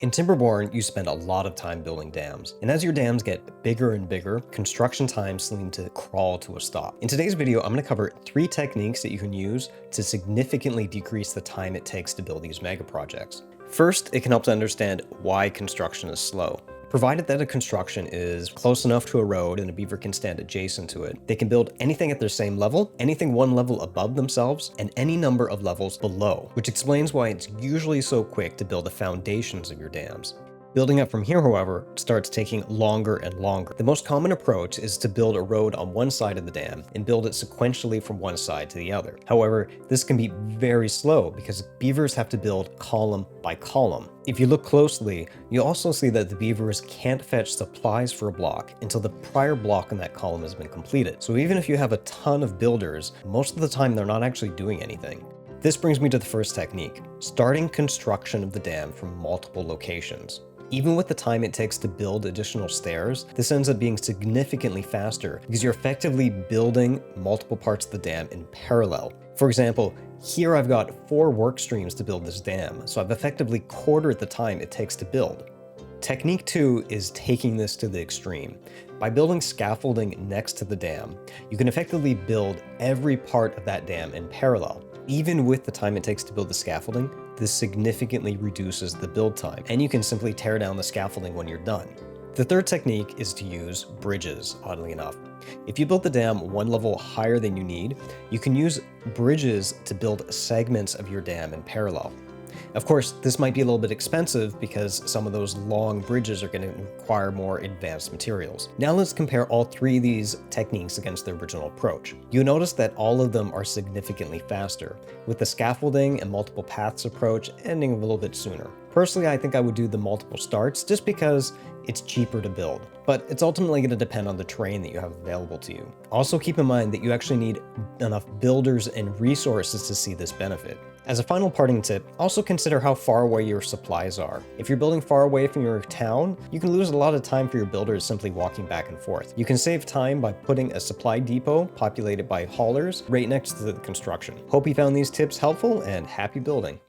In Timberborn, you spend a lot of time building dams, and as your dams get bigger and bigger, construction times seem to crawl to a stop. In today's video, I'm going to cover 3 techniques that you can use to significantly decrease the time it takes to build these mega projects. First, it can help to understand why construction is slow. Provided that a construction is close enough to a road and a beaver can stand adjacent to it, they can build anything at their same level, anything one level above themselves, and any number of levels below, which explains why it's usually so quick to build the foundations of your dams. Building up from here, however, starts taking longer and longer. The most common approach is to build a road on one side of the dam and build it sequentially from one side to the other. However, this can be very slow because beavers have to build column by column. If you look closely, you'll also see that the beavers can't fetch supplies for a block until the prior block in that column has been completed. So even if you have a ton of builders, most of the time they're not actually doing anything. This brings me to the first technique, starting construction of the dam from multiple locations. Even with the time it takes to build additional stairs, this ends up being significantly faster because you're effectively building multiple parts of the dam in parallel. For example, here I've got 4 work streams to build this dam, so I've effectively quartered the time it takes to build. Technique 2 is taking this to the extreme. By building scaffolding next to the dam, you can effectively build every part of that dam in parallel. Even with the time it takes to build the scaffolding, this significantly reduces the build time, and you can simply tear down the scaffolding when you're done. The third technique is to use bridges, oddly enough. If you build the dam one level higher than you need, you can use bridges to build segments of your dam in parallel. Of course, this might be a little bit expensive because some of those long bridges are going to require more advanced materials. Now let's compare all 3 of these techniques against the original approach. You notice that all of them are significantly faster, with the scaffolding and multiple paths approach ending a little bit sooner. Personally, I think I would do the multiple starts just because it's cheaper to build, but it's ultimately going to depend on the terrain that you have available to you. Also keep in mind that you actually need enough builders and resources to see this benefit. As a final parting tip, also consider how far away your supplies are. If you're building far away from your town, you can lose a lot of time for your builders simply walking back and forth. You can save time by putting a supply depot populated by haulers right next to the construction. Hope you found these tips helpful and happy building.